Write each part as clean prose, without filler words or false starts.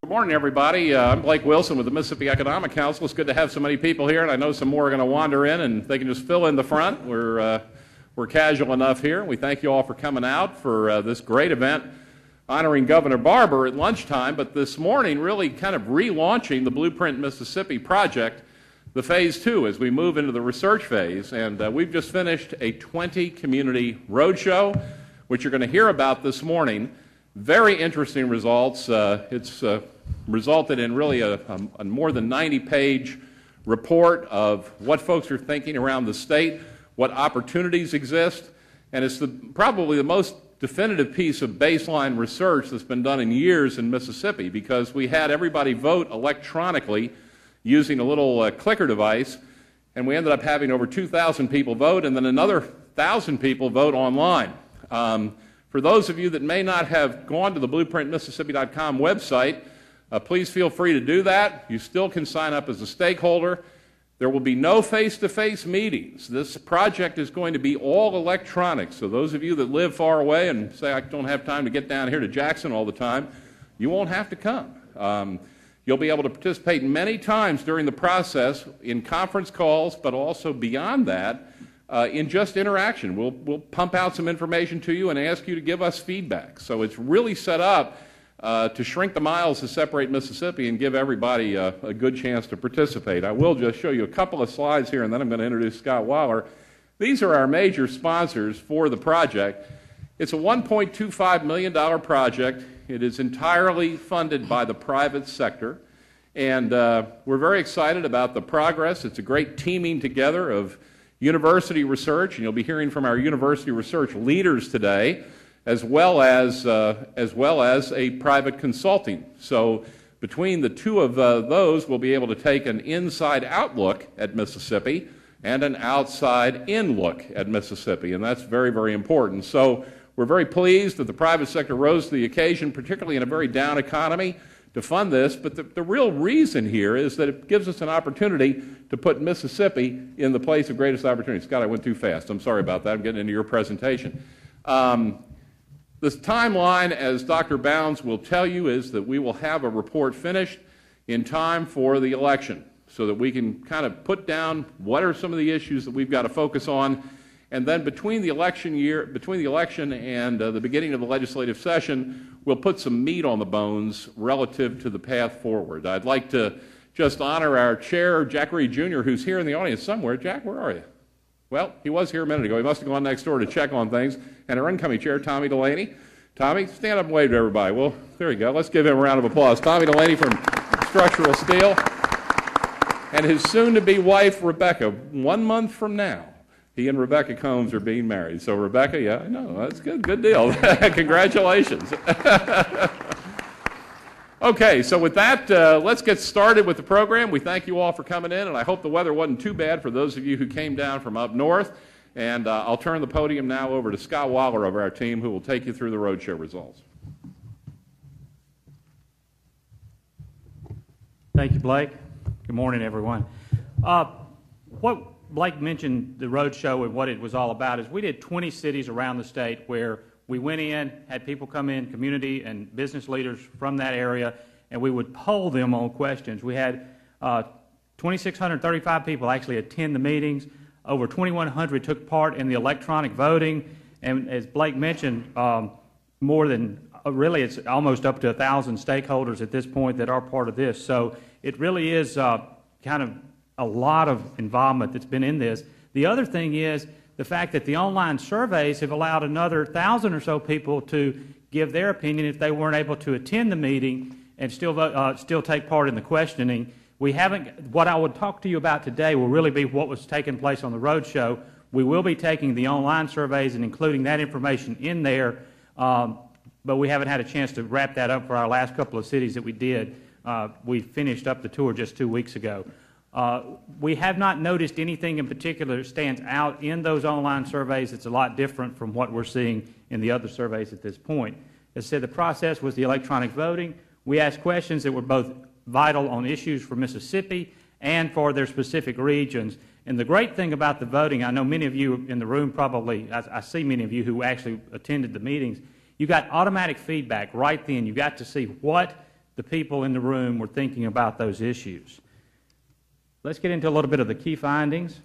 Good morning, everybody. I'm Blake Wilson with the Mississippi Economic Council. It's good to have so many people here, and I know some more are going to wander in, and they can just fill in the front. We're casual enough here. We thank you all for coming out for this great event honoring Governor Barber at lunchtime, but this morning really kind of relaunching the Blueprint Mississippi project, the Phase 2, as we move into the research phase. And we've just finished a 20-community roadshow, which you're going to hear about this morning. Very interesting results. It's resulted in really a more than 90-page report of what folks are thinking around the state, what opportunities exist, and it's probably the most definitive piece of baseline research that's been done in years in Mississippi, because we had everybody vote electronically using a little clicker device, and we ended up having over 2,000 people vote, and then another 1,000 people vote online. For those of you that may not have gone to the blueprintmississippi.com website, please feel free to do that. You still can sign up as a stakeholder. There will be no face-to-face meetings. This project is going to be all electronic. So those of you that live far away and say, I don't have time to get down here to Jackson all the time, you won't have to come. You'll be able to participate many times during the process in conference calls, but also beyond that, in just interaction. We'll pump out some information to you and ask you to give us feedback. So it's really set up to shrink the miles that separate Mississippi and give everybody a good chance to participate. I will just show you a couple of slides here, and then I'm going to introduce Scott Waller. These are our major sponsors for the project. It's a $1.25 million project. It is entirely funded by the private sector, and we're very excited about the progress. It's a great teaming together of university research, and you'll be hearing from our university research leaders today, as well as a private consulting. So between the two of those, we'll be able to take an inside-out look at Mississippi and an outside-in look at Mississippi, and that's very, very important. So we're very pleased that the private sector rose to the occasion, particularly in a very down economy, to fund this, but the real reason here is that it gives us an opportunity to put Mississippi in the place of greatest opportunity. Scott, I went too fast. I'm sorry about that. I'm getting into your presentation. This timeline, as Dr. Bounds will tell you, is that we will have a report finished in time for the election so that we can kind of put down what are some of the issues that we've got to focus on. And then between the election and the beginning of the legislative session, we'll put some meat on the bones relative to the path forward. I'd like to just honor our chair, Jack Reed Jr., who's here in the audience somewhere. Jack, where are you? Well, he was here a minute ago. He must have gone next door to check on things. And our incoming chair, Tommy Delaney. Tommy, stand up and wave to everybody. Well, there you go. Let's give him a round of applause. Tommy Delaney from Structural Steel. And his soon-to-be wife, Rebecca, 1 month from now. He and Rebecca Combs are being married. So Rebecca, yeah, I know, that's good. Good deal. Congratulations. Okay, so with that, let's get started with the program. We thank you all for coming in, and I hope the weather wasn't too bad for those of you who came down from up north. And I'll turn the podium now over to Scott Waller of our team, who will take you through the roadshow results. Thank you, Blake. Good morning, everyone. What Blake mentioned the roadshow and what it was all about is we did 20 cities around the state where we went in, had people come in, community and business leaders from that area, and we would poll them on questions. We had 2,635 people actually attend the meetings. Over 2,100 took part in the electronic voting, and as Blake mentioned, more than really it's almost up to 1,000 stakeholders at this point that are part of this. So it really is kind of a lot of involvement that's been in this. The other thing is the fact that the online surveys have allowed another 1,000 or so people to give their opinion if they weren't able to attend the meeting and still take part in the questioning. We haven't. What I would talk to you about today will really be what was taking place on the roadshow. We will be taking the online surveys and including that information in there, but we haven't had a chance to wrap that up for our last couple of cities that we did. We finished up the tour just 2 weeks ago. We have not noticed anything in particular that stands out in those online surveys. It's a lot different from what we're seeing in the other surveys at this point. As I said, the process was the electronic voting. We asked questions that were both vital on issues for Mississippi and for their specific regions. And the great thing about the voting, I know many of you in the room probably, I see many of you who actually attended the meetings, you got automatic feedback right then. You got to see what the people in the room were thinking about those issues. Let's get into a little bit of the key findings.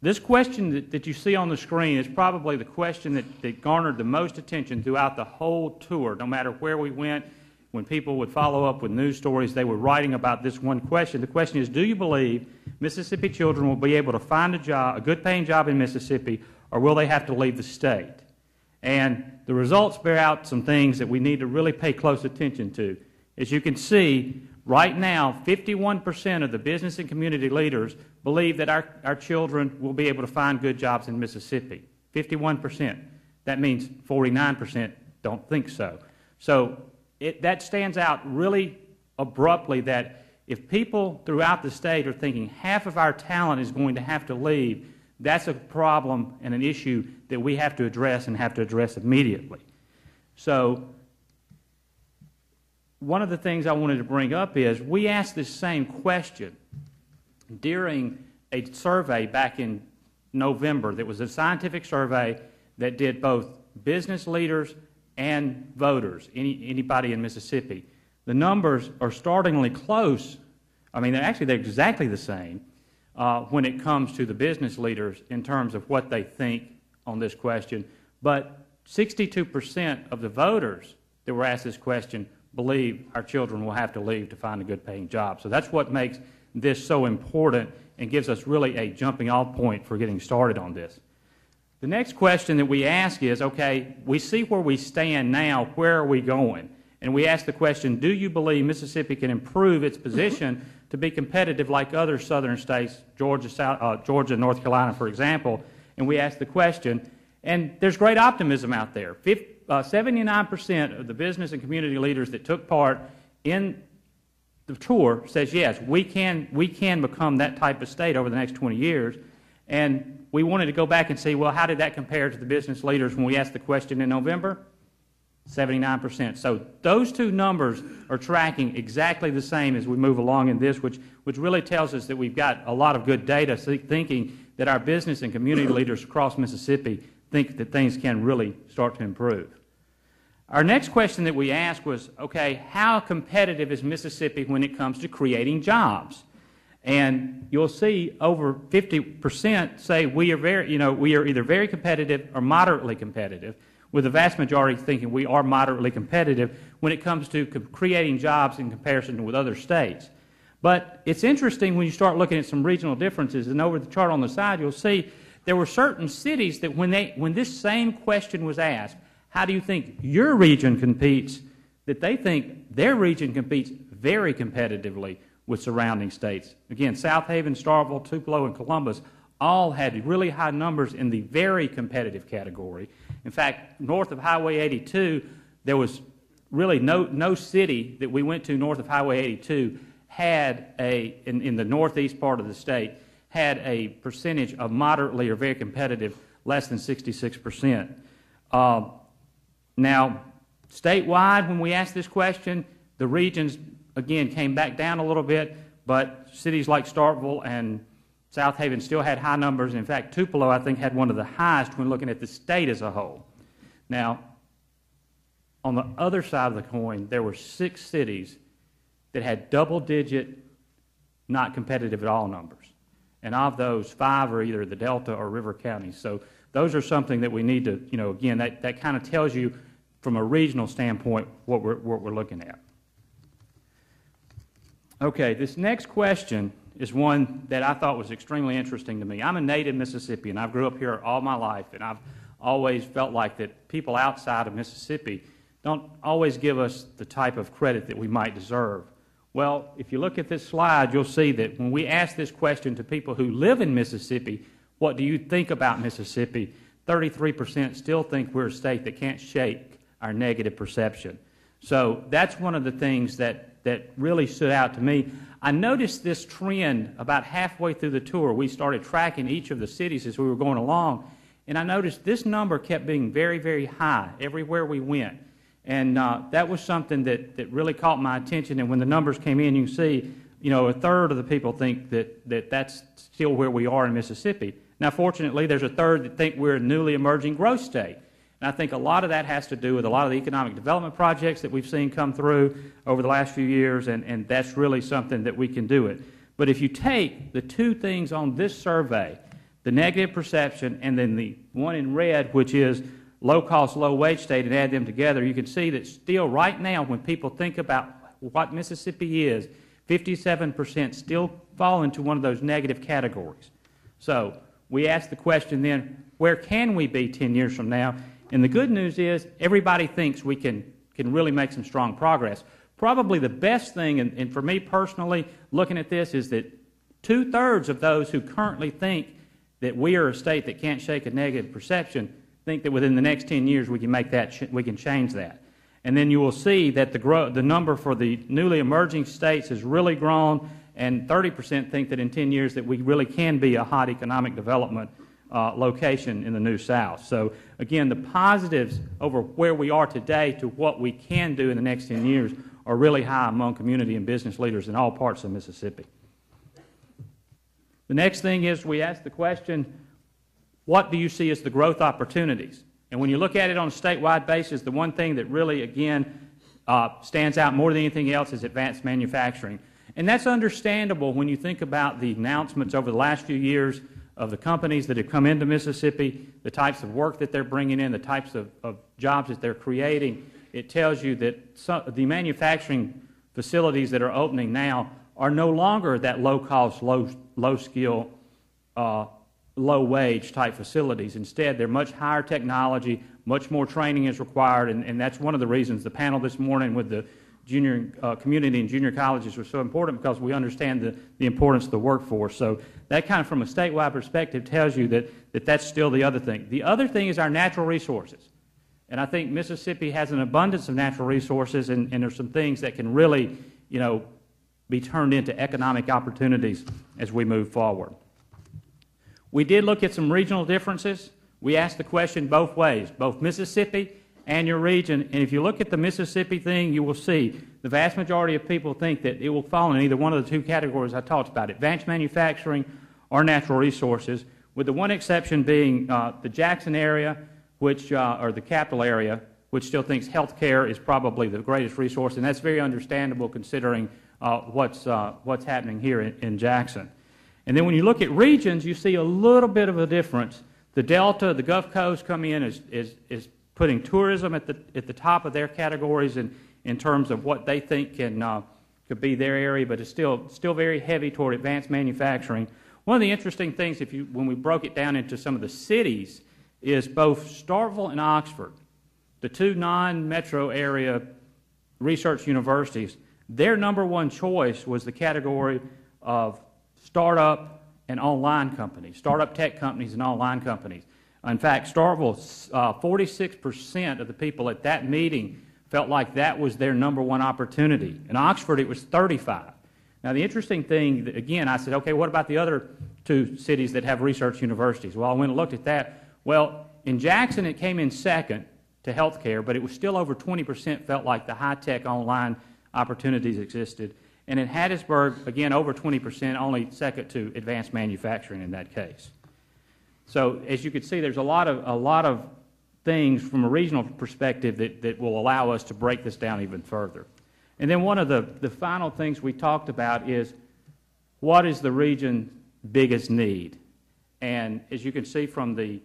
This question that you see on the screen is probably the question that garnered the most attention throughout the whole tour. No matter where we went, when people would follow up with news stories, they were writing about this one question. The question is, do you believe Mississippi children will be able to find a job, a good-paying job in Mississippi, or will they have to leave the state? And the results bear out some things that we need to really pay close attention to. As you can see, right now, 51% of the business and community leaders believe that our children will be able to find good jobs in Mississippi. 51%. That means 49% don't think so. So that stands out really abruptly, that if people throughout the state are thinking half of our talent is going to have to leave, that's a problem and an issue that we have to address and have to address immediately. So one of the things I wanted to bring up is we asked this same question during a survey back in November. That was a scientific survey that did both business leaders and voters, anybody in Mississippi. The numbers are startlingly close. I mean, they're exactly the same when it comes to the business leaders in terms of what they think on this question. But 62% of the voters that were asked this question believe our children will have to leave to find a good-paying job. So that's what makes this so important and gives us really a jumping-off point for getting started on this. The next question that we ask is, okay, we see where we stand now, where are we going? And we ask the question, do you believe Mississippi can improve its position to be competitive like other southern states, Georgia, North Carolina, for example? And we ask the question, and there's great optimism out there. 79% of the business and community leaders that took part in the tour says, yes, we can become that type of state over the next 20 years. And we wanted to go back and see, well, how did that compare to the business leaders when we asked the question in November? 79%. So those two numbers are tracking exactly the same as we move along in this, which really tells us that we've got a lot of good data thinking that our business and community leaders across Mississippi think that things can really start to improve. Our next question that we asked was, okay, how competitive is Mississippi when it comes to creating jobs? And you'll see over 50% say we are either very competitive or moderately competitive, with the vast majority thinking we are moderately competitive when it comes to creating jobs in comparison with other states. But it's interesting when you start looking at some regional differences, and over the chart on the side you'll see there were certain cities that when this same question was asked, how do you think your region competes, that they think their region competes very competitively with surrounding states. Again, South Haven, Starkville, Tupelo, and Columbus all had really high numbers in the very competitive category. In fact, north of Highway 82, there was really no city that we went to north of Highway 82 had in the northeast part of the state, had a percentage of moderately or very competitive less than 66%. Now, statewide, when we asked this question, the regions, again, came back down a little bit, but cities like Starkville and South Haven still had high numbers. In fact, Tupelo, I think, had one of the highest when looking at the state as a whole. Now, on the other side of the coin, there were 6 cities that had double-digit, not competitive at all numbers. And of those, 5 are either the Delta or River counties. So those are something that we need to, again, that kind of tells you from a regional standpoint what we're looking at. Okay, this next question is one that I thought was extremely interesting to me. I'm a native Mississippian. I grew up here all my life, and I've always felt like that people outside of Mississippi don't always give us the type of credit that we might deserve. Well, if you look at this slide, you'll see that when we ask this question to people who live in Mississippi, what do you think about Mississippi? 33% still think we're a state that can't shake our negative perception. So that's one of the things that really stood out to me. I noticed this trend about halfway through the tour. We started tracking each of the cities as we were going along, and I noticed this number kept being very, very high everywhere we went. And that was something that really caught my attention. And when the numbers came in, you can see, a third of the people think that's still where we are in Mississippi. Now, fortunately, there's a third that think we're a newly emerging growth state. And And I think a lot of that has to do with a lot of the economic development projects that we've seen come through over the last few years, and that's really something that we can do it. But if you take the two things on this survey, the negative perception and then the one in red, which is low-cost, low-wage state, and add them together, you can see that still right now when people think about what Mississippi is, 57% still fall into one of those negative categories. So we ask the question then, where can we be 10 years from now? And the good news is everybody thinks we can really make some strong progress. Probably the best thing, and for me personally, looking at this, is that 2/3 of those who currently think that we are a state that can't shake a negative perception think that within the next 10 years we can make that, we can change that. And then you will see that the number for the newly emerging states has really grown, and 30% think that in 10 years that we really can be a hot economic development location in the New South. So again, the positives over where we are today to what we can do in the next 10 years are really high among community and business leaders in all parts of Mississippi. The next thing is we ask the question, what do you see as the growth opportunities? And when you look at it on a statewide basis, the one thing that really, again, stands out more than anything else is advanced manufacturing. And that's understandable when you think about the announcements over the last few years of the companies that have come into Mississippi, the types of work that they're bringing in, the types of jobs that they're creating. It tells you that the manufacturing facilities that are opening now are no longer that low-cost, low-skill, low-wage type facilities. Instead, they're much higher technology, much more training is required, and that's one of the reasons the panel this morning with the junior community and junior colleges was so important, because we understand the importance of the workforce. So that kind of from a statewide perspective tells you that that's still the other thing. The other thing is our natural resources. And I think Mississippi has an abundance of natural resources, and there's some things that can really, be turned into economic opportunities as we move forward. We did look at some regional differences. We asked the question both ways, both Mississippi and your region. And if you look at the Mississippi thing, you will see the vast majority of people think that it will fall in either one of the two categories I talked about, advanced manufacturing or natural resources, with the one exception being the Jackson area, which, or the capital area, which still thinks health care is probably the greatest resource, and that's very understandable considering what's happening here in Jackson. And then when you look at regions, you see a little bit of a difference. The Delta, the Gulf Coast come in is putting tourism at the top of their categories in terms of what they think could be their area, but it's still very heavy toward advanced manufacturing. One of the interesting things, when we broke it down into some of the cities, is both Starkville and Oxford, the two non-metro area research universities. Their number one choice was the category of startup and online companies, startup tech companies and online companies. In fact, Starkville, 46% of the people at that meeting felt like that was their number one opportunity. In Oxford, it was 35%. Now, the interesting thing, again, I said, okay, what about the other two cities that have research universities? Well, I went and looked at that. Well, in Jackson, it came in second to healthcare, but it was still over 20% felt like the high-tech online opportunities existed. And in Hattiesburg, again, over 20%, only second to advanced manufacturing in that case. So as you can see, there's a lot of things from a regional perspective that will allow us to break this down even further. And then one of the final things we talked about is, what is the region's biggest need? And as you can see from the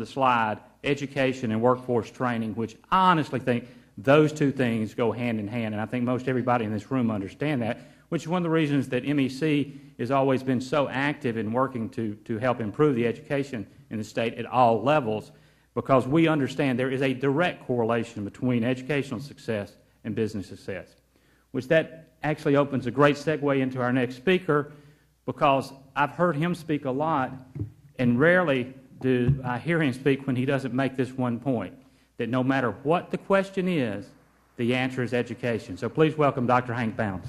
slide, education and workforce training, which I honestly think those two things go hand in hand, and I think most everybody in this room understand that, which is one of the reasons that MEC has always been so active in working to help improve the education in the state at all levels, because we understand there is a direct correlation between educational success and business success, which that actually opens a great segue into our next speaker, because I've heard him speak a lot, and rarely do I hear him speak when he doesn't make this one point, that no matter what the question is, the answer is education. So please welcome Dr. Hank Bounds.